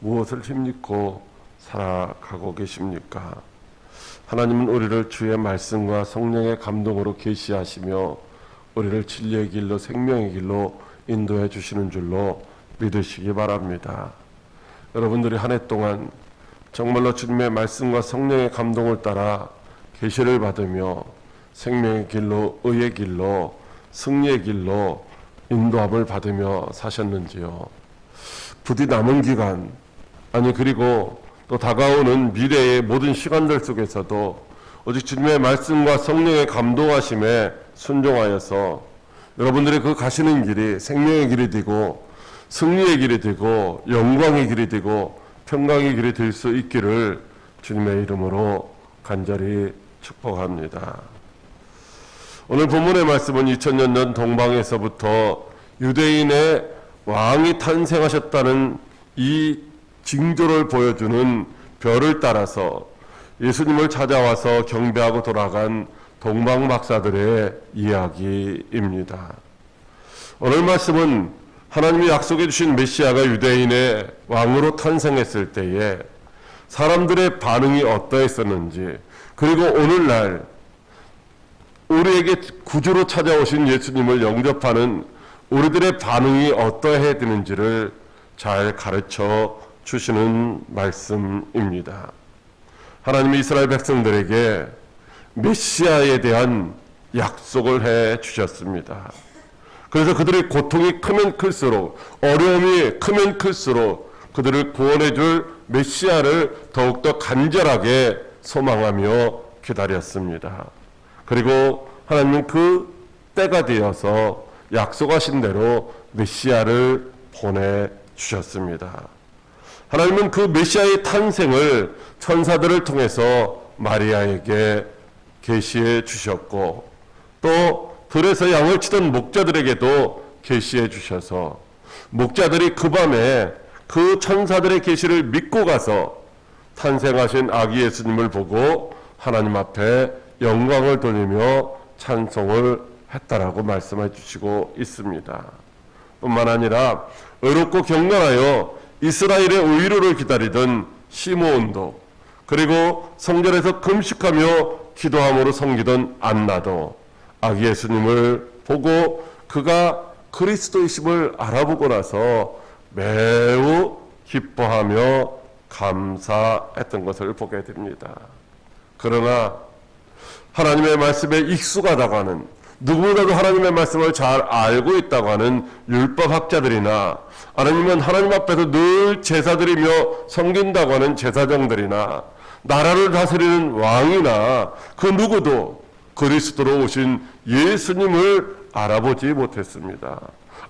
무엇을 힘입고 살아가고 계십니까? 하나님은 우리를 주의 말씀과 성령의 감동으로 계시하시며 우리를 진리의 길로 생명의 길로 인도해 주시는 줄로 믿으시기 바랍니다. 여러분들이 한 해 동안 정말로 주님의 말씀과 성령의 감동을 따라 계시를 받으며 생명의 길로, 의의 길로, 승리의 길로 인도함을 받으며 사셨는지요? 부디 남은 기간, 그리고 또 다가오는 미래의 모든 시간들 속에서도 오직 주님의 말씀과 성령의 감동하심에 순종하여서 여러분들의 그 가시는 길이 생명의 길이 되고 승리의 길이 되고 영광의 길이 되고 평강의 길이 될 수 있기를 주님의 이름으로 간절히 축복합니다. 오늘 본문의 말씀은 2000년 전 동방에서부터 유대인의 왕이 탄생하셨다는 이 징조를 보여주는 별을 따라서 예수님을 찾아와서 경배하고 돌아간 동방 박사들의 이야기입니다. 오늘 말씀은 하나님이 약속해 주신 메시아가 유대인의 왕으로 탄생했을 때에 사람들의 반응이 어떠했었는지, 그리고 오늘날 우리에게 구주로 찾아오신 예수님을 영접하는 우리들의 반응이 어떠해야 되는지를 잘 가르쳐 주시는 말씀입니다. 하나님이 이스라엘 백성들에게 메시아에 대한 약속을 해 주셨습니다. 그래서 그들의 고통이 크면 클수록, 어려움이 크면 클수록 그들을 구원해 줄 메시아를 더욱더 간절하게 소망하며 기다렸습니다. 그리고 하나님은 그 때가 되어서 약속하신 대로 메시아를 보내주셨습니다. 하나님은 그 메시아의 탄생을 천사들을 통해서 마리아에게 계시해 주셨고, 또 들에서 양을 치던 목자들에게도 계시해 주셔서 목자들이 그 밤에 그 천사들의 계시를 믿고 가서 탄생하신 아기 예수님을 보고 하나님 앞에 영광을 돌리며 찬송을 했다라고 말씀해 주시고 있습니다. 뿐만 아니라 의롭고 경건하여 이스라엘의 의로를 기다리던 시므온도, 그리고 성전에서 금식하며 기도함으로 섬기던 안나도 아기 예수님을 보고 그가 그리스도이심을 알아보고 나서 매우 기뻐하며 감사했던 것을 보게 됩니다. 그러나 하나님의 말씀에 익숙하다고 하는, 누구보다도 하나님의 말씀을 잘 알고 있다고 하는 율법학자들이나, 아니면 하나님 앞에서 늘 제사드리며 섬긴다고 하는 제사장들이나, 나라를 다스리는 왕이나 그 누구도 그리스도로 오신 예수님을 알아보지 못했습니다.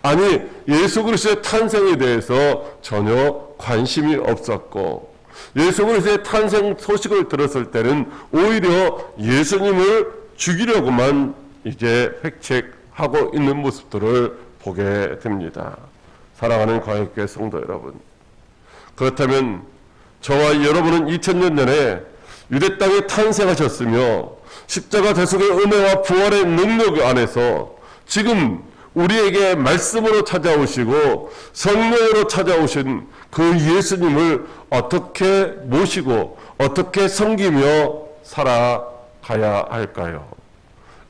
아니, 예수 그리스도의 탄생에 대해서 전혀 관심이 없었고, 예수 그리스도의 탄생 소식을 들었을 때는 오히려 예수님을 죽이려고만 이제 획책하고 있는 모습들을 보게 됩니다. 사랑하는 광역교회 성도 여러분, 그렇다면 저와 여러분은 2000년 전에 유대 땅에 탄생하셨으며 십자가 대속의 은혜와 부활의 능력 안에서 지금 우리에게 말씀으로 찾아오시고 성령으로 찾아오신 그 예수님을 어떻게 모시고 어떻게 섬기며 살아가야 할까요?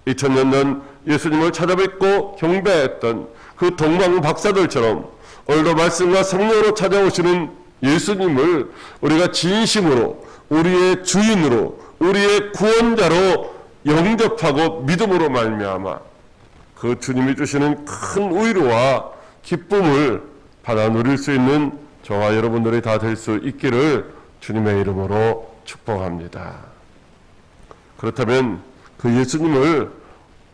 2000년 전 예수님을 찾아뵙고 경배했던 그 동방 박사들처럼 오늘도 말씀과 성령으로 찾아오시는 예수님을 우리가 진심으로 우리의 주인으로, 우리의 구원자로 영접하고 믿음으로 말미암아 그 주님이 주시는 큰 위로와 기쁨을 받아 누릴 수 있는 저와 여러분들이 다 될 수 있기를 주님의 이름으로 축복합니다. 그렇다면 그 예수님을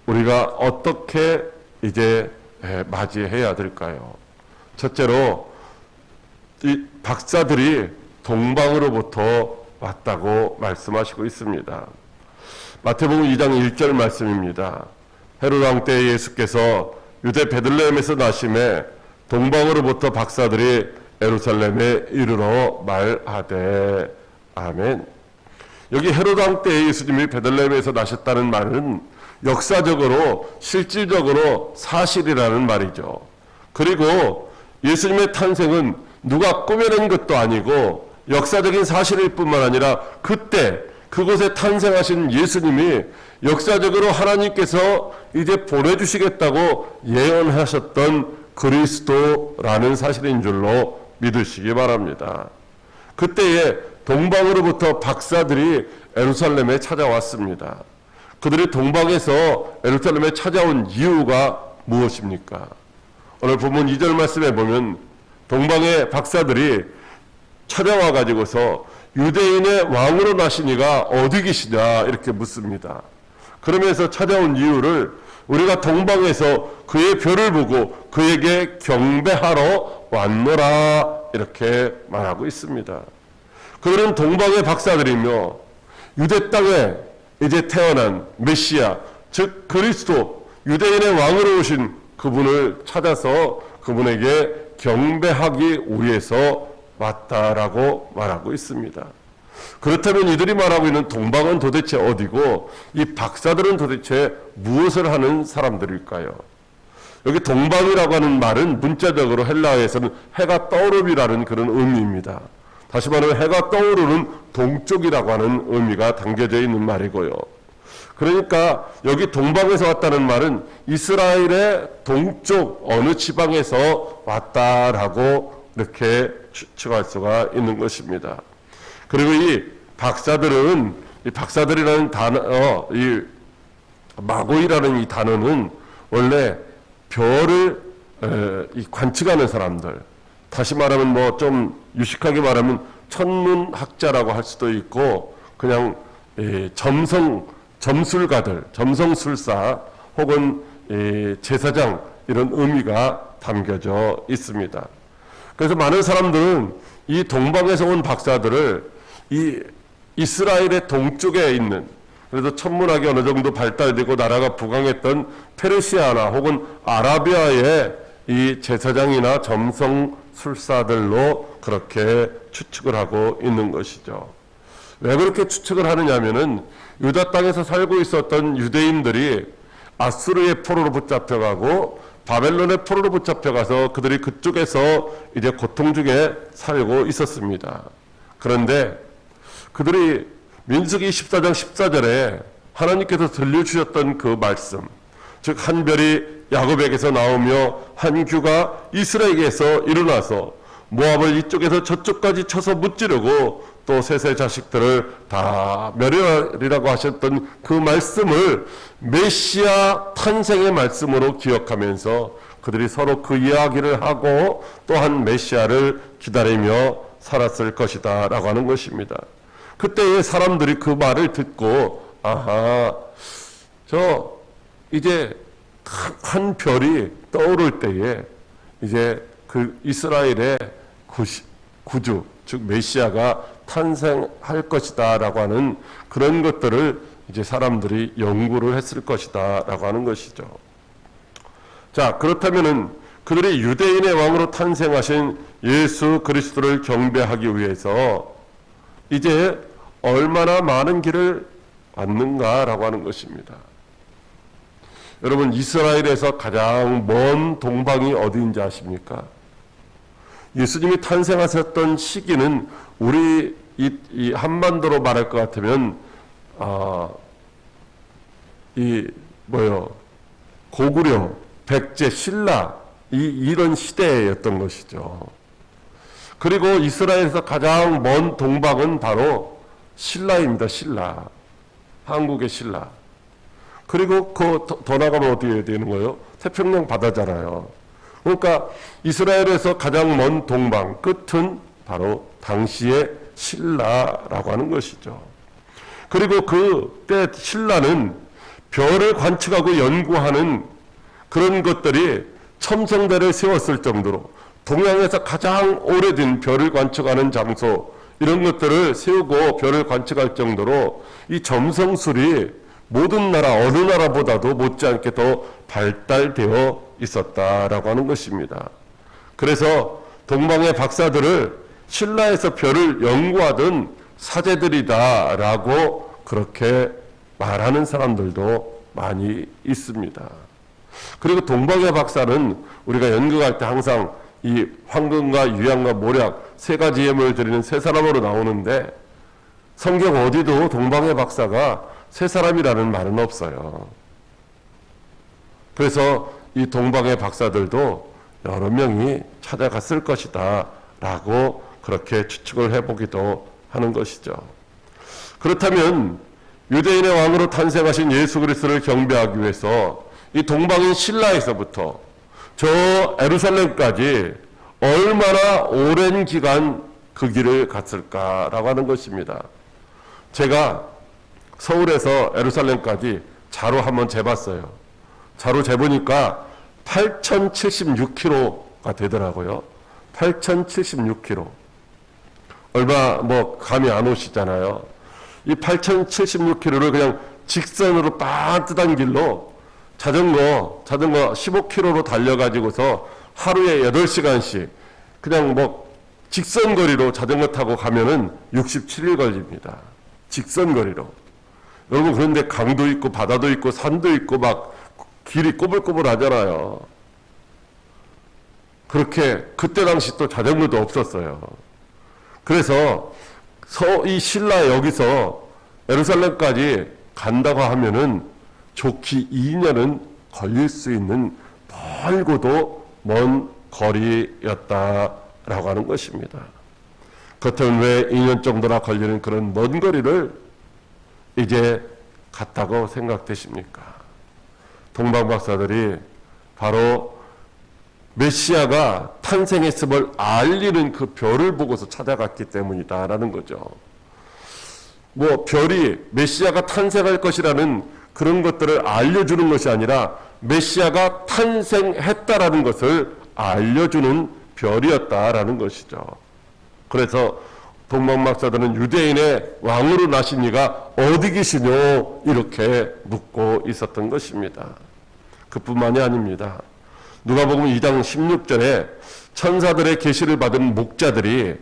우리가 어떻게 이제 맞이해야 될까요? 첫째로 이 박사들이 동방으로부터 왔다고 말씀하시고 있습니다. 마태복음 2장 1절 말씀입니다. 헤롯 왕 때 예수께서 유대 베들레헴에서 나심에 동방으로부터 박사들이 예루살렘에 이르러 말하되. 아멘. 여기 헤롯 왕 때 예수님이 베들레헴에서 나셨다는 말은 역사적으로 실질적으로 사실이라는 말이죠. 그리고 예수님의 탄생은 누가 꾸며낸 것도 아니고 역사적인 사실일 뿐만 아니라 그때 그곳에 탄생하신 예수님이 역사적으로 하나님께서 이제 보내주시겠다고 예언하셨던 그리스도라는 사실인 줄로 믿으시기 바랍니다. 그때에 동방으로부터 박사들이 예루살렘에 찾아왔습니다. 그들이 동방에서 예루살렘에 찾아온 이유가 무엇입니까? 오늘 본문 2절 말씀에 보면 동방의 박사들이 찾아와 가지고서 유대인의 왕으로 나신 이가 어디 계시냐 이렇게 묻습니다. 그러면서 찾아온 이유를 우리가 동방에서 그의 별을 보고 그에게 경배하러 왔노라 이렇게 말하고 있습니다. 그들은 동방의 박사들이며 유대 땅에 이제 태어난 메시아 즉 그리스도 유대인의 왕으로 오신 그분을 찾아서 그분에게 경배하기 위해서 왔다라고 말하고 있습니다. 그렇다면 이들이 말하고 있는 동방은 도대체 어디고 이 박사들은 도대체 무엇을 하는 사람들일까요? 여기 동방이라고 하는 말은 문자적으로 헬라어에서는 해가 떠오름이라는 그런 의미입니다. 다시 말하면 해가 떠오르는 동쪽이라고 하는 의미가 담겨져 있는 말이고요. 그러니까 여기 동방에서 왔다는 말은 이스라엘의 동쪽 어느 지방에서 왔다라고 이렇게 추측할 수가 있는 것입니다. 그리고 이 박사들은 이 박사들이라는 단어, 이 마고이라는 이 단어는 원래 별을 관측하는 사람들, 다시 말하면 뭐 좀 유식하게 말하면 천문학자라고 할 수도 있고 그냥 점술가들, 점성술사 혹은 제사장 이런 의미가 담겨져 있습니다. 그래서 많은 사람들은 이 동방에서 온 박사들을 이 이스라엘의 동쪽에 있는 그래도 천문학이 어느 정도 발달되고 나라가 부강했던 페르시아나 혹은 아라비아의 이 제사장이나 점성술사들로 그렇게 추측을 하고 있는 것이죠. 왜 그렇게 추측을 하느냐면은 유다 땅에서 살고 있었던 유대인들이 아수르의 포로로 붙잡혀가고 바벨론의 포로로 붙잡혀가서 그들이 그쪽에서 이제 고통 중에 살고 있었습니다. 그런데 그들이 민수기 14장 14절에 하나님께서 들려주셨던 그 말씀, 즉 한 별이 야곱에게서 나오며 한 규가 이스라엘에게서 일어나서 모압을 이쪽에서 저쪽까지 쳐서 무찌르고 또 셋의 자식들을 다 멸하리라고 하셨던 그 말씀을 메시아 탄생의 말씀으로 기억하면서 그들이 서로 그 이야기를 하고 또한 메시아를 기다리며 살았을 것이다 라고 하는 것입니다. 그때의 사람들이 그 말을 듣고 아하, 저 이제 한 별이 떠오를 때에 이제 그 이스라엘의 구주 즉 메시아가 탄생할 것이다 라고 하는 그런 것들을 이제 사람들이 연구를 했을 것이다 라고 하는 것이죠. 자, 그렇다면은 그들이 유대인의 왕으로 탄생하신 예수 그리스도를 경배하기 위해서 이제 얼마나 많은 길을 왔는가라고 하는 것입니다. 여러분, 이스라엘에서 가장 먼 동방이 어디인지 아십니까? 예수님이 탄생하셨던 시기는 우리 이 한반도로 말할 것 같으면 고구려, 백제, 신라 이런 시대였던 것이죠. 그리고 이스라엘에서 가장 먼 동방은 바로 신라입니다. 신라, 한국의 신라. 그리고 더 나가면 어떻게 되는 거예요? 태평양 바다잖아요. 그러니까 이스라엘에서 가장 먼 동방 끝은 바로 당시의 신라라고 하는 것이죠. 그리고 그때 신라는 별을 관측하고 연구하는 그런 것들이 첨성대를 세웠을 정도로 동양에서 가장 오래된 별을 관측하는 장소 이런 것들을 세우고 별을 관측할 정도로 이 점성술이 모든 나라 어느 나라보다도 못지않게 더 발달되어 있었다라고 하는 것입니다. 그래서 동방의 박사들을 신라에서 별을 연구하던 사제들이다라고 그렇게 말하는 사람들도 많이 있습니다. 그리고 동방의 박사는 우리가 연극할 때 항상 이 황금과 유향과 모략 세 가지 예물을 드리는 세 사람으로 나오는데 성경 어디도 동방의 박사가 세 사람이라는 말은 없어요. 그래서 이 동방의 박사들도 여러 명이 찾아갔을 것이다 라고 그렇게 추측을 해보기도 하는 것이죠. 그렇다면 유대인의 왕으로 탄생하신 예수 그리스도를 경배하기 위해서 이 동방인 신라에서부터 저 예루살렘까지 얼마나 오랜 기간 그 길을 갔을까라고 하는 것입니다. 제가 서울에서 예루살렘까지 자로 한번 재봤어요. 자로 재보니까 8,076km가 되더라고요. 8,076km. 얼마 뭐 감이 안 오시잖아요. 이 8,076km를 그냥 직선으로 반듯한 길로 자전거 15km로 달려가지고서 하루에 8시간씩 그냥 뭐 직선 거리로 자전거 타고 가면은 67일 걸립니다. 직선 거리로. 여러분 그런데 강도 있고 바다도 있고 산도 있고 막 길이 꼬불꼬불 하잖아요. 그렇게 그때 당시 또 자전거도 없었어요. 그래서 이 신라 여기서 예루살렘까지 간다고 하면은 좋기 2년은 걸릴 수 있는 멀고도 먼 거리였다라고 하는 것입니다. 그렇다면 왜 2년 정도나 걸리는 그런 먼 거리를 이제 갔다고 생각되십니까? 동방박사들이 바로 메시아가 탄생했음을 알리는 그 별을 보고서 찾아갔기 때문이다라는 거죠. 뭐 별이 메시아가 탄생할 것이라는 그런 것들을 알려주는 것이 아니라 메시아가 탄생했다라는 것을 알려주는 별이었다라는 것이죠. 그래서 동방박사들은 유대인의 왕으로 나신 이가 어디 계시뇨 이렇게 묻고 있었던 것입니다. 그뿐만이 아닙니다. 누가복음 2장 16절에 천사들의 계시를 받은 목자들이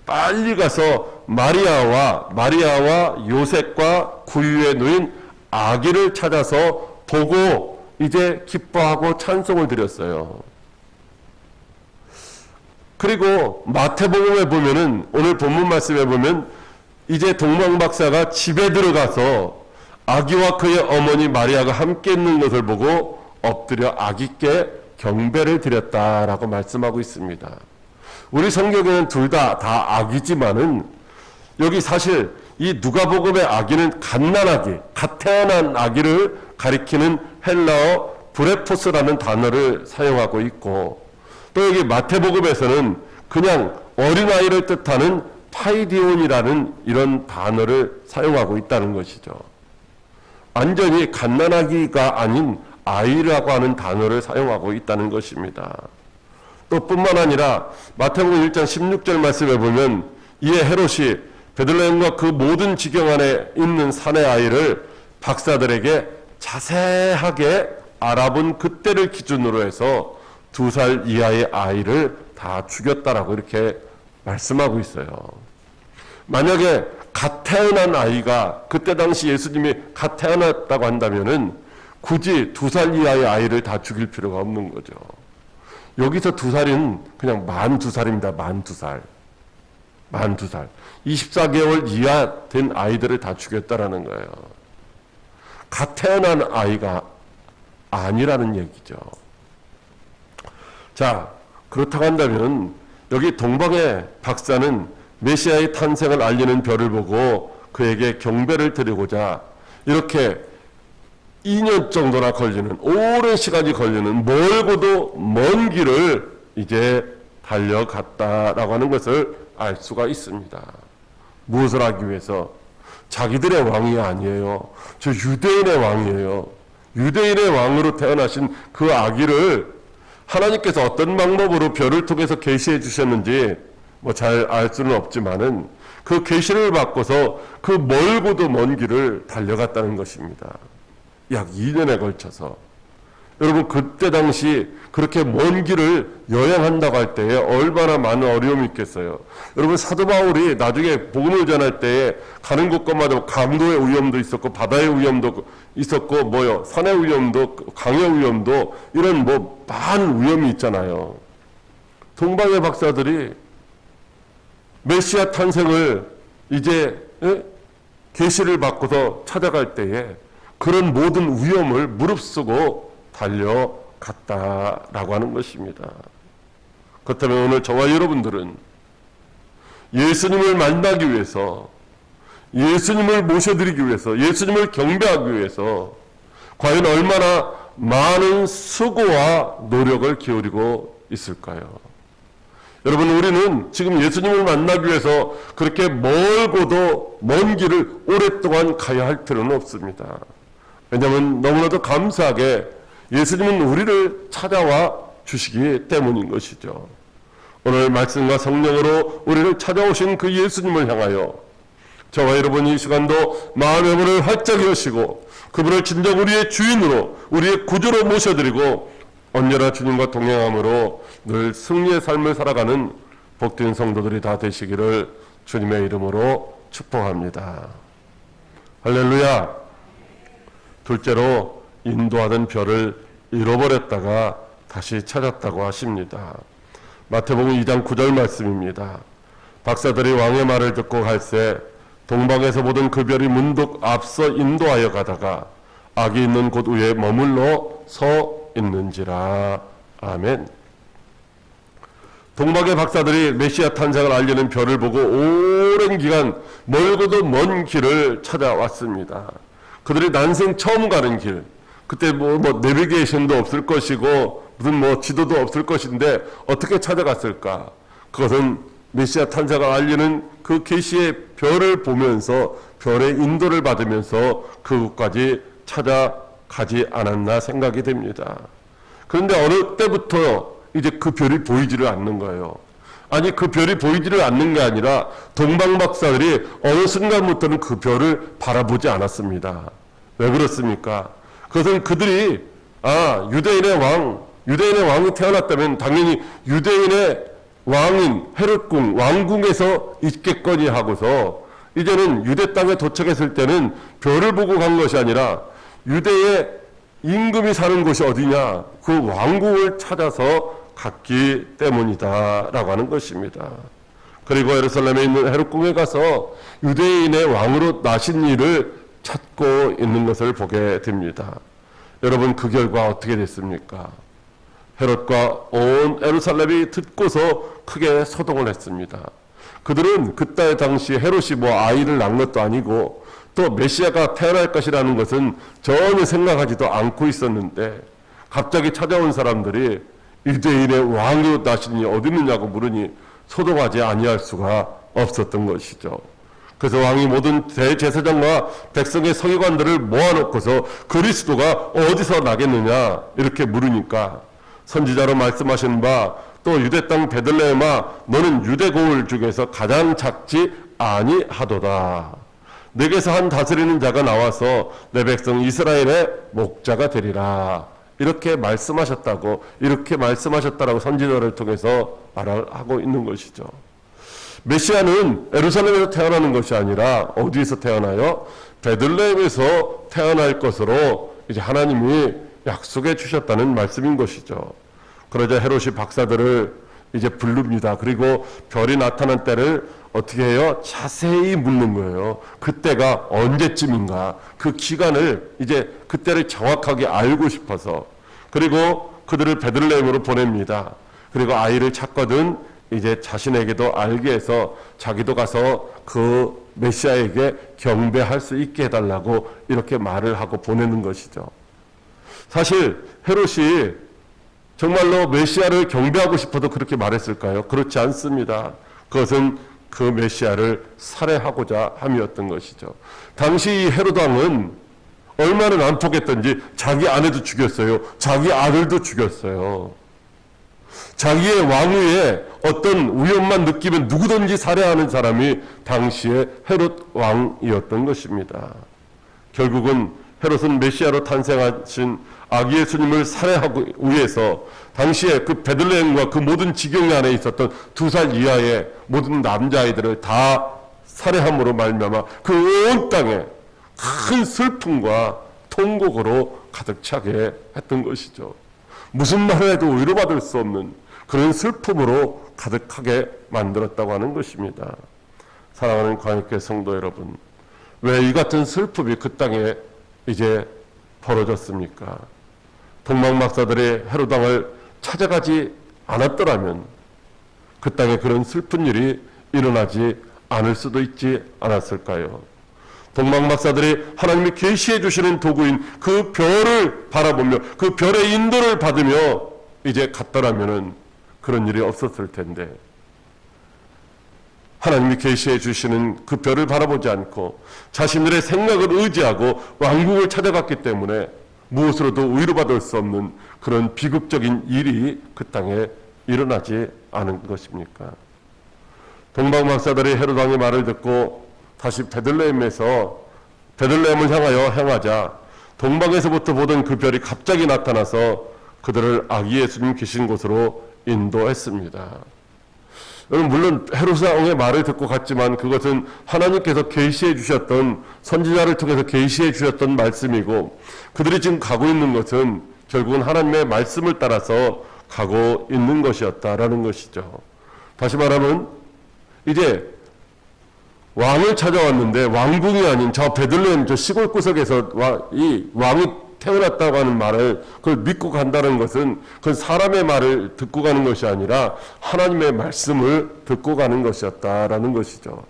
빨리 가서 마리아와 요셉과 구유에 놓인 아기를 찾아서 보고 이제 기뻐하고 찬송을 드렸어요. 그리고 마태복음에 보면은 오늘 본문 말씀에 보면 이제 동방박사가 집에 들어가서 아기와 그의 어머니 마리아가 함께 있는 것을 보고 엎드려 아기께 경배를 드렸다라고 말씀하고 있습니다. 우리 성경에는 둘 다 아기지만은 여기 사실 이 누가복음의 아기는 갓난아기, 갓 태어난 아기를 가리키는 헬라어 브레포스라는 단어를 사용하고 있고 또 여기 마태복음에서는 그냥 어린아이를 뜻하는 파이디온이라는 이런 단어를 사용하고 있다는 것이죠. 완전히 갓난아기가 아닌 아이라고 하는 단어를 사용하고 있다는 것입니다. 또 뿐만 아니라 마태복음 1장 16절 말씀에 보면 이에 헤롯이 베들레헴과 그 모든 지경 안에 있는 산의 아이를 박사들에게 자세하게 알아본 그때를 기준으로 해서 2살 이하의 아이를 다 죽였다라고 이렇게 말씀하고 있어요. 만약에 갓 태어난 아이가 그때 당시 예수님이 갓 태어났다고 한다면은 굳이 2살 이하의 아이를 다 죽일 필요가 없는 거죠. 여기서 2살은 그냥 만 2살입니다. 만 2살. 24개월 이하 된 아이들을 다 죽였다라는 거예요. 갓 태어난 아이가 아니라는 얘기죠. 자, 그렇다고 한다면 여기 동방의 박사는 메시아의 탄생을 알리는 별을 보고 그에게 경배를 드리고자 이렇게 2년 정도나 걸리는 오랜 시간이 걸리는 멀고도 먼 길을 이제 달려갔다라고 하는 것을 알 수가 있습니다. 무엇을 하기 위해서? 자기들의 왕이 아니에요. 저 유대인의 왕이에요. 유대인의 왕으로 태어나신 그 아기를 하나님께서 어떤 방법으로 별을 통해서 계시해 주셨는지 뭐 잘 알 수는 없지만은 그 계시를 받고서 그 멀고도 먼 길을 달려갔다는 것입니다. 약 2년에 걸쳐서. 여러분 그때 당시 그렇게 먼 길을 여행한다고 할 때에 얼마나 많은 어려움이 있겠어요. 여러분 사도 바울이 나중에 복음을 전할 때에 가는 곳곳마다 강도의 위험도 있었고 바다의 위험도 있었고 산의 위험도 강의 위험도 이런 많은 위험이 있잖아요. 동방의 박사들이 메시아 탄생을 이제 계시를 받고서 찾아갈 때에 그런 모든 위험을 무릅쓰고 달려갔다라고 하는 것입니다. 그렇다면 오늘 저와 여러분들은 예수님을 만나기 위해서, 예수님을 모셔드리기 위해서, 예수님을 경배하기 위해서 과연 얼마나 많은 수고와 노력을 기울이고 있을까요? 여러분, 우리는 지금 예수님을 만나기 위해서 그렇게 멀고도 먼 길을 오랫동안 가야 할 필요는 없습니다. 왜냐하면 너무나도 감사하게 예수님은 우리를 찾아와 주시기 때문인 것이죠. 오늘 말씀과 성령으로 우리를 찾아오신 그 예수님을 향하여 저와 여러분이 이 시간도 마음의 문을 활짝 여시고 그분을 진정 우리의 주인으로, 우리의 구주로 모셔드리고 언제나 주님과 동행함으로 늘 승리의 삶을 살아가는 복된 성도들이 다 되시기를 주님의 이름으로 축복합니다. 할렐루야. 둘째로, 인도하던 별을 잃어버렸다가 다시 찾았다고 하십니다. 마태복음 2장 9절 말씀입니다. 박사들이 왕의 말을 듣고 갈새 동방에서 보던 그 별이 문득 앞서 인도하여 가다가 악이 있는 곳 위에 머물러 서 있는지라. 아멘. 동방의 박사들이 메시아 탄생을 알리는 별을 보고 오랜 기간 멀고도 먼 길을 찾아왔습니다. 그들이 난생 처음 가는 길, 그때 뭐 내비게이션도 없을 것이고 무슨 지도도 없을 것인데 어떻게 찾아갔을까? 그것은 메시아 탄생을 알리는 그 계시의 별을 보면서 별의 인도를 받으면서 그곳까지 찾아가지 않았나 생각이 됩니다. 그런데 어느 때부터 이제 그 별이 보이지를 않는 거예요. 아니, 그 별이 보이지를 않는 게 아니라 동방 박사들이 어느 순간부터는 그 별을 바라보지 않았습니다. 왜 그렇습니까? 그것은 그들이 유대인의 왕이 태어났다면 당연히 유대인의 왕인 헤롯궁, 왕궁에서 있겠거니 하고서 이제는 유대 땅에 도착했을 때는 별을 보고 간 것이 아니라 유대의 임금이 사는 곳이 어디냐? 그 왕궁을 찾아서 갔기 때문이다라고 하는 것입니다. 그리고 예루살렘에 있는 헤롯궁에 가서 유대인의 왕으로 나신 이를 찾고 있는 것을 보게 됩니다. 여러분, 그 결과 어떻게 됐습니까? 헤롯과 온 예루살렘이 듣고서 크게 소동을 했습니다. 그들은 그때 당시 헤롯이 아이를 낳은 것도 아니고 또 메시아가 태어날 것이라는 것은 전혀 생각하지도 않고 있었는데 갑자기 찾아온 사람들이 유대인의 왕으로 나신 이 어디 있느냐고 물으니 소동하지 아니할 수가 없었던 것이죠. 그래서 왕이 모든 대제사장과 백성의 서기관들을 모아놓고서 그리스도가 어디서 나겠느냐 이렇게 물으니까 선지자로 말씀하신 바 또 유대 땅 베들레헴아 너는 유대 고을 중에서 가장 작지 아니하도다. 내게서 한 다스리는 자가 나와서 내 백성 이스라엘의 목자가 되리라. 이렇게 말씀하셨다고, 이렇게 말씀하셨다라고 선지자를 통해서 말을 하고 있는 것이죠. 메시아는 예루살렘에서 태어나는 것이 아니라 어디에서 태어나요? 베들레헴에서 태어날 것으로 이제 하나님이 약속해 주셨다는 말씀인 것이죠. 그러자 헤롯이 박사들을 이제 부릅니다. 그리고 별이 나타난 때를 어떻게 해요? 자세히 묻는 거예요. 그때가 언제쯤인가? 그 기간을 이제 그때를 정확하게 알고 싶어서. 그리고 그들을 베들레헴으로 보냅니다. 그리고 아이를 찾거든 이제 자신에게도 알게 해서 자기도 가서 그 메시아에게 경배할 수 있게 해달라고 이렇게 말을 하고 보내는 것이죠. 사실 헤롯이 정말로 메시아를 경배하고 싶어도 그렇게 말했을까요? 그렇지 않습니다. 그것은 그 메시아를 살해하고자 함이었던 것이죠. 당시 이 헤롯 왕은 얼마나 난폭했던지 자기 아내도 죽였어요. 자기 아들도 죽였어요. 자기의 왕위에 어떤 위험만 느끼면 누구든지 살해하는 사람이 당시의 헤롯 왕이었던 것입니다. 결국은 헤롯은 메시아로 탄생하신 아기 예수님을 살해하기 위해서 당시에 그 베들레헴과 그 모든 지경에 안에 있었던 2살 이하의 모든 남자아이들을 다 살해함으로 말미암아 그 온 땅에 큰 슬픔과 통곡으로 가득 차게 했던 것이죠. 무슨 말을 해도 위로받을 수 없는 그런 슬픔으로 가득하게 만들었다고 하는 것입니다. 사랑하는 광역교회 성도 여러분, 왜 이 같은 슬픔이 그 땅에 이제 벌어졌습니까? 동방박사들이 헤로당을 찾아가지 않았더라면 그 땅에 그런 슬픈 일이 일어나지 않을 수도 있지 않았을까요? 동방박사들이 하나님이 계시해 주시는 도구인 그 별을 바라보며 그 별의 인도를 받으며 이제 갔더라면은 그런 일이 없었을 텐데, 하나님이 계시해 주시는 그 별을 바라보지 않고 자신들의 생각을 의지하고 왕국을 찾아갔기 때문에 무엇으로도 위로받을 수 없는 그런 비극적인 일이 그 땅에 일어나지 않은 것입니까? 동방박사들이 헤롯 왕의 말을 듣고 다시 베들레헴을 향하여 향하자 동방에서부터 보던 그 별이 갑자기 나타나서 그들을 아기 예수님 계신 곳으로 인도했습니다. 여러분, 물론 헤롯 왕의 말을 듣고 갔지만 그것은 하나님께서 계시해 주셨던, 선지자를 통해서 계시해 주셨던 말씀이고, 그들이 지금 가고 있는 것은 결국은 하나님의 말씀을 따라서 가고 있는 것이었다라는 것이죠. 다시 말하면 이제 왕을 찾아왔는데 왕궁이 아닌 저 베들레헴 저 시골 구석에서 이 왕이 태어났다고 하는 말을 그걸 믿고 간다는 것은 그 사람의 말을 듣고 가는 것이 아니라 하나님의 말씀을 듣고 가는 것이었다라는 것이죠.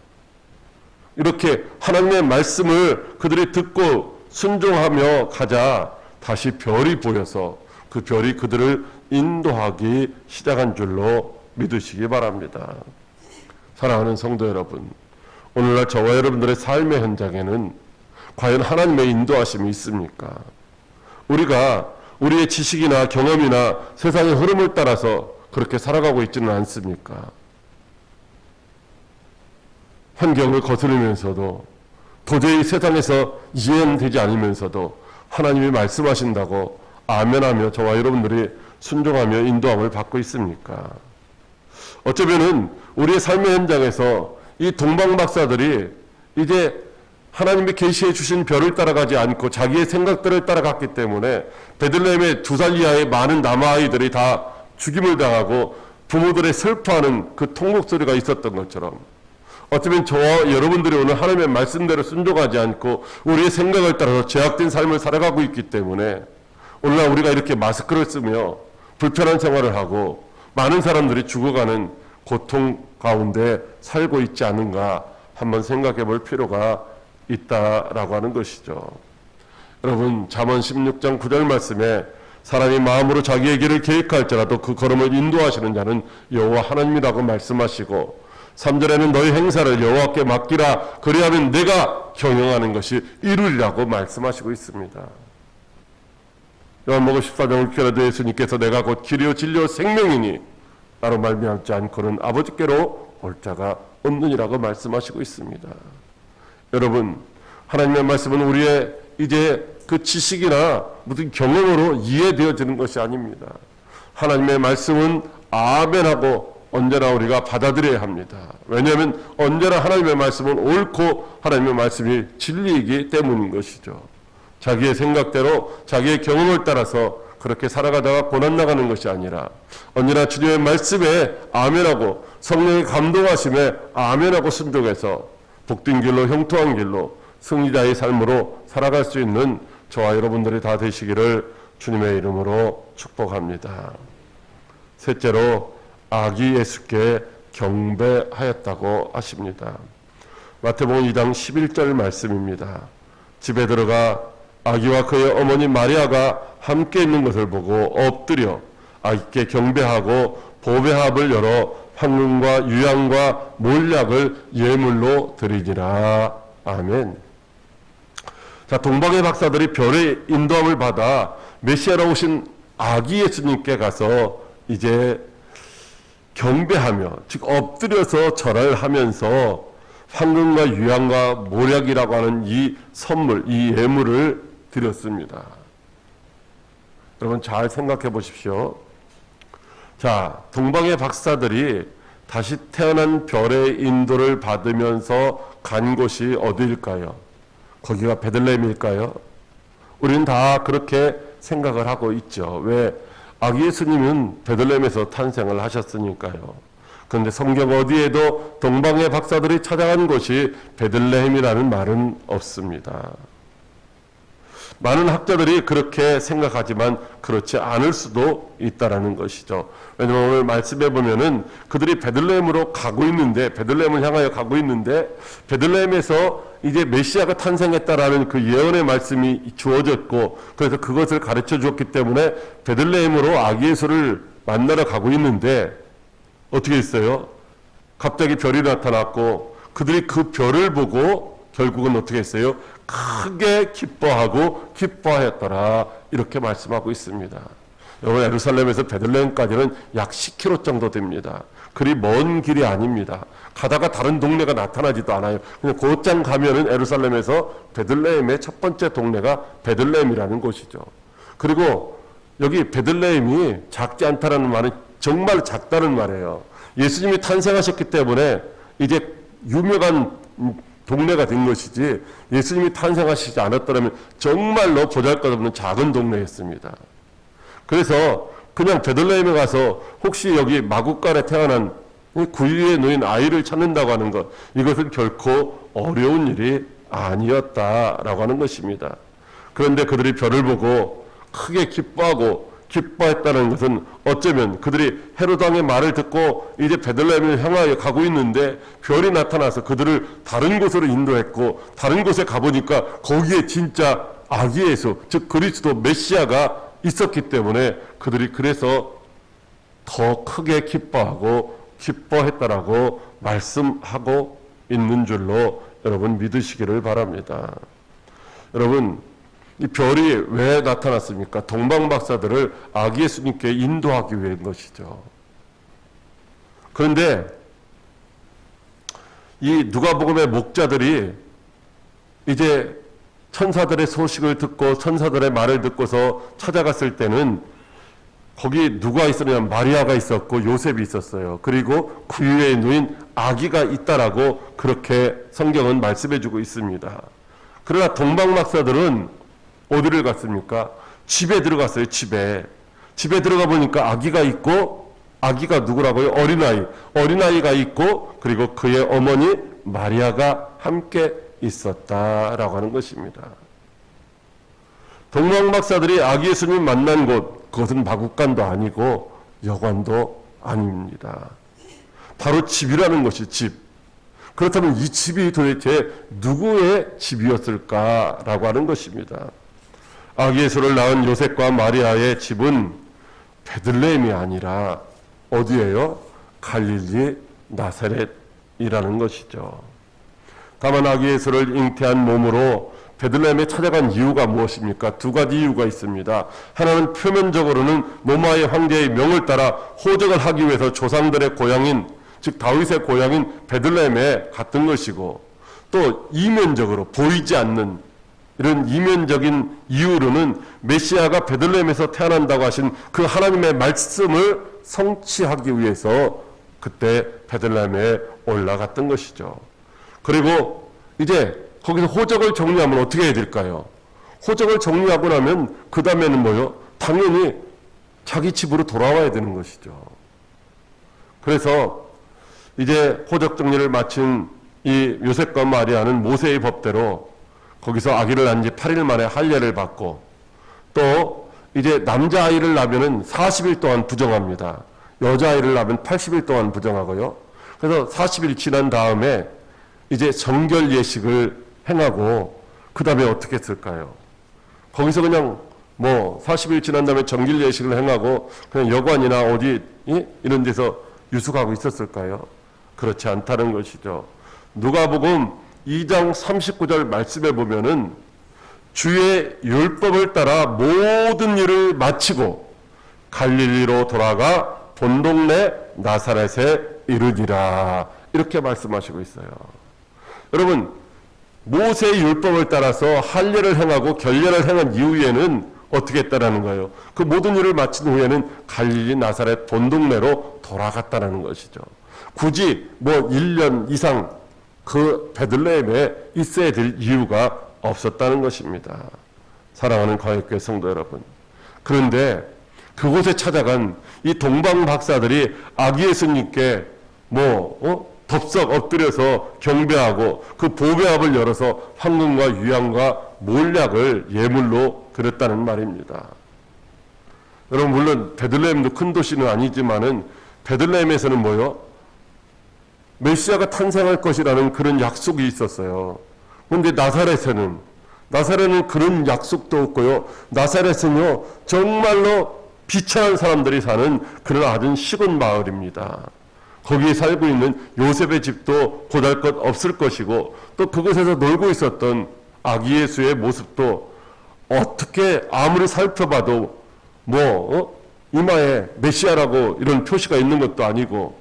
이렇게 하나님의 말씀을 그들이 듣고 순종하며 가자 다시 별이 보여서 그 별이 그들을 인도하기 시작한 줄로 믿으시기 바랍니다. 사랑하는 성도 여러분, 오늘날 저와 여러분들의 삶의 현장에는 과연 하나님의 인도하심이 있습니까? 우리가 우리의 지식이나 경험이나 세상의 흐름을 따라서 그렇게 살아가고 있지는 않습니까? 환경을 거스르면서도 도저히 세상에서 이해되지 않으면서도 하나님이 말씀하신다고 아멘하며 저와 여러분들이 순종하며 인도함을 받고 있습니까? 어쩌면은 우리의 삶의 현장에서 이 동방박사들이 이제 하나님이 계시해 주신 별을 따라가지 않고 자기의 생각들을 따라갔기 때문에 베들레헴의 2살 이하의 많은 남아아이들이 다 죽임을 당하고 부모들의 슬퍼하는 그 통곡소리가 있었던 것처럼, 어쩌면 저와 여러분들이 오늘 하나님의 말씀대로 순종하지 않고 우리의 생각을 따라서 제약된 삶을 살아가고 있기 때문에 오늘날 우리가 이렇게 마스크를 쓰며 불편한 생활을 하고 많은 사람들이 죽어가는 고통 가운데 살고 있지 않은가 한번 생각해 볼 필요가 있다라고 하는 것이죠. 여러분, 잠언 16장 9절 말씀에 사람이 마음으로 자기의 길을 계획할지라도 그 걸음을 인도하시는 자는 여호와 하나님이라고 말씀하시고, 3절에는 너희 행사를 여호와께 맡기라 그리하면 내가 경영하는 것이 이루리라고 말씀하시고 있습니다. 요한복음 14장 6절에도 예수님께서 내가 곧 길이요 진리요 생명이니 나로 말미암지 않고는 아버지께로 올 자가 없느니라고 말씀하시고 있습니다. 여러분, 하나님의 말씀은 우리의 이제 그 지식이나 무슨 경험으로 이해되어지는 것이 아닙니다. 하나님의 말씀은 아멘하고 언제나 우리가 받아들여야 합니다. 왜냐하면 언제나 하나님의 말씀은 옳고 하나님의 말씀이 진리이기 때문인 것이죠. 자기의 생각대로 자기의 경험을 따라서 그렇게 살아가다가 고난나가는 것이 아니라 언제나 주님의 말씀에 아멘하고 성령의 감동하심에 아멘하고 순종해서 복된 길로 형통한 길로 승리자의 삶으로 살아갈 수 있는 저와 여러분들이 다 되시기를 주님의 이름으로 축복합니다. 셋째로 아기 예수께 경배하였다고 하십니다. 마태복음 2장 11절 말씀입니다. 집에 들어가 아기와 그의 어머니 마리아가 함께 있는 것을 보고 엎드려 아기께 경배하고 보배합을 열어 황금과 유향과 몰약을 예물로 드리니라. 아멘. 자, 동방의 박사들이 별의 인도함을 받아 메시아로 오신 아기 예수님께 가서 이제 경배하며, 즉 엎드려서 절을 하면서 황금과 유향과 몰약이라고 하는 이 선물, 이 예물을 드렸습니다. 여러분 잘 생각해 보십시오. 자, 동방의 박사들이 다시 태어난 별의 인도를 받으면서 간 곳이 어디일까요? 거기가 베들레헴일까요? 우리는 다 그렇게 생각을 하고 있죠. 왜? 아기 예수님은 베들레헴에서 탄생을 하셨으니까요. 그런데 성경 어디에도 동방의 박사들이 찾아간 곳이 베들레헴이라는 말은 없습니다. 많은 학자들이 그렇게 생각하지만 그렇지 않을 수도 있다라는 것이죠. 왜냐하면 오늘 말씀해 보면은 그들이 베들레헴으로 가고 있는데, 베들레헴을 향하여 가고 있는데, 베들레헴에서 이제 메시아가 탄생했다라는 그 예언의 말씀이 주어졌고, 그래서 그것을 가르쳐 주었기 때문에 베들레헴으로 아기 예수를 만나러 가고 있는데, 어떻게 했어요? 갑자기 별이 나타났고, 그들이 그 별을 보고 결국은 어떻게 했어요? 크게 기뻐하였더라. 이렇게 말씀하고 있습니다. 여러분, 예루살렘에서 베들레헴까지는 약 10km 정도 됩니다. 그리 먼 길이 아닙니다. 가다가 다른 동네가 나타나지도 않아요. 그냥 곧장 가면은 예루살렘에서 베들레헴의 첫 번째 동네가 베들레헴이라는 곳이죠. 그리고 여기 베들레헴이 작지 않다라는 말은 정말 작다는 말이에요. 예수님이 탄생하셨기 때문에 이제 유명한 동네가 된 것이지, 예수님이 탄생하시지 않았더라면 정말로 보잘것없는 작은 동네였습니다. 그래서 그냥 베들레헴에 가서 혹시 여기 마구간에 태어난 구유에 놓인 아이를 찾는다고 하는 것, 이것은 결코 어려운 일이 아니었다라고 하는 것입니다. 그런데 그들이 별을 보고 크게 기뻐했다는 것은 어쩌면 그들이 헤롯 왕의 말을 듣고 이제 베들레헴을 향하여 가고 있는데 별이 나타나서 그들을 다른 곳으로 인도했고, 다른 곳에 가보니까 거기에 진짜 아기 예수, 즉 그리스도 메시아가 있었기 때문에 그들이 그래서 더 크게 기뻐했다라고 말씀하고 있는 줄로 여러분 믿으시기를 바랍니다. 여러분, 이 별이 왜 나타났습니까? 동방박사들을 아기 예수님께 인도하기 위한 것이죠. 그런데 이 누가복음의 목자들이 이제 천사들의 소식을 듣고 천사들의 말을 듣고서 찾아갔을 때는 거기 누가 있었냐면 마리아가 있었고 요셉이 있었어요. 그리고 구유에 놓인 아기가 있다라고 그렇게 성경은 말씀해주고 있습니다. 그러나 동방박사들은 어디를 갔습니까? 집에 들어갔어요. 집에 들어가 보니까 아기가 있고, 아기가 누구라고요? 어린아이가 있고, 그리고 그의 어머니 마리아가 함께 있었다라고 하는 것입니다. 동방박사들이 아기 예수님 만난 곳, 그것은 마구간도 아니고 여관도 아닙니다. 바로 집이라는 것이 집. 그렇다면 이 집이 도대체 누구의 집이었을까라고 하는 것입니다. 아기 예수를 낳은 요셉과 마리아의 집은 베들레헴이 아니라 어디예요? 갈릴리 나사렛이라는 것이죠. 다만 아기 예수를 잉태한 몸으로 베들레헴에 찾아간 이유가 무엇입니까? 두 가지 이유가 있습니다. 하나는 표면적으로는 로마의 황제의 명을 따라 호적을 하기 위해서 조상들의 고향인, 즉 다윗의 고향인 베들레헴에 갔던 것이고, 또 이면적으로 보이지 않는 이런 이면적인 이유로는 메시아가 베들레헴에서 태어난다고 하신 그 하나님의 말씀을 성취하기 위해서 그때 베들레헴에 올라갔던 것이죠. 그리고 이제 거기서 호적을 정리하면 어떻게 해야 될까요? 호적을 정리하고 나면 그 다음에는 뭐요? 당연히 자기 집으로 돌아와야 되는 것이죠. 그래서 이제 호적 정리를 마친 이 요셉과 마리아는 모세의 법대로 거기서 아기를 낳은 지 8일 만에 할례를 받고, 또 이제 남자아이를 낳으면 40일 동안 부정합니다. 여자아이를 낳으면 80일 동안 부정하고요. 그래서 40일 지난 다음에 이제 정결 예식을 행하고, 그 다음에 어떻게 했을까요? 거기서 그냥 뭐 40일 지난 다음에 정결 예식을 행하고 그냥 여관이나 어디 이런 데서 유숙하고 있었을까요? 그렇지 않다는 것이죠. 누가복음 2장 39절 말씀에 보면은 주의 율법을 따라 모든 일을 마치고 갈릴리로 돌아가 본 동네 나사렛에 이르니라, 이렇게 말씀하시고 있어요. 여러분, 모세의 율법을 따라서 할례를 행하고 결례를 행한 이후에는 어떻게 했다라는 거예요? 그 모든 일을 마친 후에는 갈릴리 나사렛 본 동네로 돌아갔다라는 것이죠. 굳이 뭐 1년 이상 그 베들레헴에 있어야 될 이유가 없었다는 것입니다. 사랑하는 과역교회 성도 여러분, 그런데 그곳에 찾아간 이 동방 박사들이 아기 예수님께 덥석 엎드려서 경배하고 그 보배합을 열어서 황금과 유향과 몰약을 예물로 드렸다는 말입니다. 여러분, 물론 베들레헴도 큰 도시는 아니지만은 베들레헴에서는 뭐요? 메시아가 탄생할 것이라는 그런 약속이 있었어요. 그런데 나사렛은 그런 약속도 없고요. 나사렛은요, 정말로 비천한 사람들이 사는 그런 아주 시골 마을입니다. 거기에 살고 있는 요셉의 집도 보잘것 없을 것이고, 또 그곳에서 놀고 있었던 아기 예수의 모습도 어떻게 아무리 살펴봐도 이마에 메시아라고 이런 표시가 있는 것도 아니고,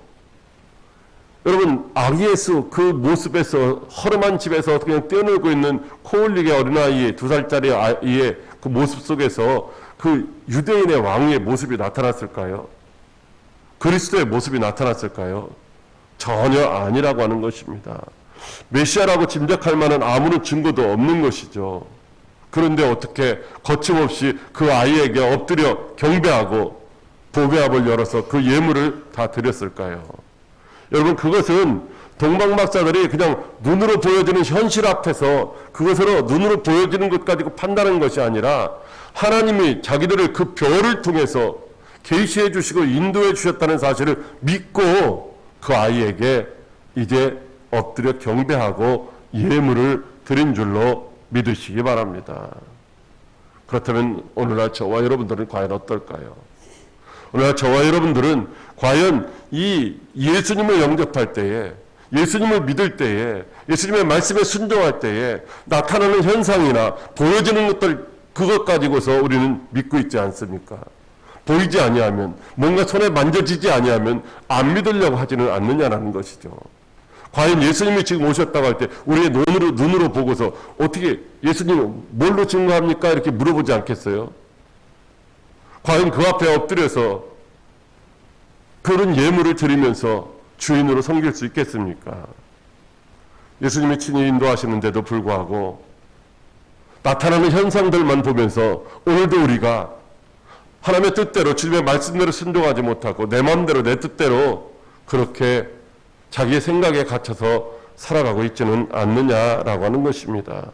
여러분, 아기 예수 그 모습에서, 허름한 집에서 그냥 뛰어놀고 있는 코올리게 어린아이, 2살짜리 아이의 그 모습 속에서 그 유대인의 왕의 모습이 나타났을까요? 그리스도의 모습이 나타났을까요? 전혀 아니라고 하는 것입니다. 메시아라고 짐작할 만한 아무런 증거도 없는 것이죠. 그런데 어떻게 거침없이 그 아이에게 엎드려 경배하고 보배합을 열어서 그 예물을 다 드렸을까요? 여러분, 그것은 동방박사들이 그냥 눈으로 보여지는 현실 앞에서 그것으로 눈으로 보여지는 것 가지고 판단하는 것이 아니라 하나님이 자기들을 그 별을 통해서 계시해 주시고 인도해 주셨다는 사실을 믿고 그 아이에게 이제 엎드려 경배하고 예물을 드린 줄로 믿으시기 바랍니다. 그렇다면 오늘날 저와 여러분들은 과연 어떨까요? 오늘날 저와 여러분들은 과연 이 예수님을 영접할 때에, 예수님을 믿을 때에, 예수님의 말씀에 순종할 때에 나타나는 현상이나 보여지는 것들, 그것 가지고서 우리는 믿고 있지 않습니까? 보이지 아니하면, 뭔가 손에 만져지지 아니하면 안 믿으려고 하지는 않느냐라는 것이죠. 과연 예수님이 지금 오셨다고 할 때 우리의 눈으로 보고서 어떻게 예수님 뭘로 증거합니까? 이렇게 물어보지 않겠어요? 과연 그 앞에 엎드려서 그런 예물을 드리면서 주인으로 섬길 수 있겠습니까? 예수님이 친히 인도하시는데도 불구하고 나타나는 현상들만 보면서 오늘도 우리가 하나님의 뜻대로, 주님의 말씀대로 순종하지 못하고 내 마음대로, 내 뜻대로 그렇게 자기의 생각에 갇혀서 살아가고 있지는 않느냐라고 하는 것입니다.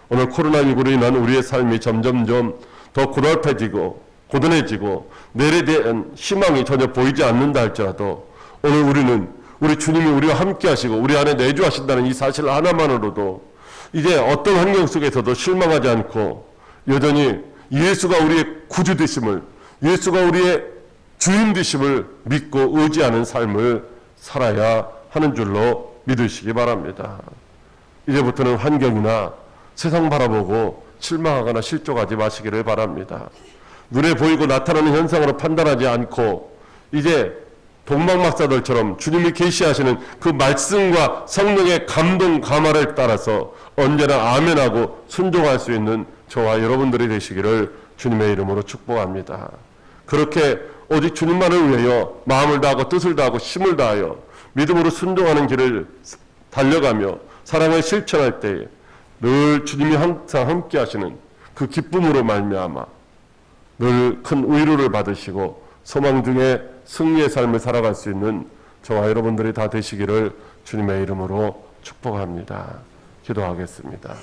오늘 코로나19로 인한 우리의 삶이 점점점 더 고달파지고 고단해지고 내일에 대한 희망이 전혀 보이지 않는다 할지라도 오늘 우리는 우리 주님이 우리와 함께 하시고 우리 안에 내주하신다는 이 사실 하나만으로도 이제 어떤 환경 속에서도 실망하지 않고 여전히 예수가 우리의 구주 되심을, 예수가 우리의 주인 되심을 믿고 의지하는 삶을 살아야 하는 줄로 믿으시기 바랍니다. 이제부터는 환경이나 세상 바라보고 실망하거나 실족하지 마시기를 바랍니다. 눈에 보이고 나타나는 현상으로 판단하지 않고 이제 동방박사들처럼 주님이 계시하시는 그 말씀과 성령의 감동 감화를 따라서 언제나 아멘하고 순종할 수 있는 저와 여러분들이 되시기를 주님의 이름으로 축복합니다. 그렇게 오직 주님만을 위하여 마음을 다하고 뜻을 다하고 힘을 다하여 믿음으로 순종하는 길을 달려가며 사랑을 실천할 때에 늘 주님이 항상 함께 하시는 그 기쁨으로 말미암아 늘 큰 위로를 받으시고 소망 중에 승리의 삶을 살아갈 수 있는 저와 여러분들이 다 되시기를 주님의 이름으로 축복합니다. 기도하겠습니다.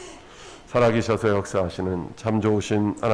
살아계셔서 역사하시는 참 좋으신 하나님,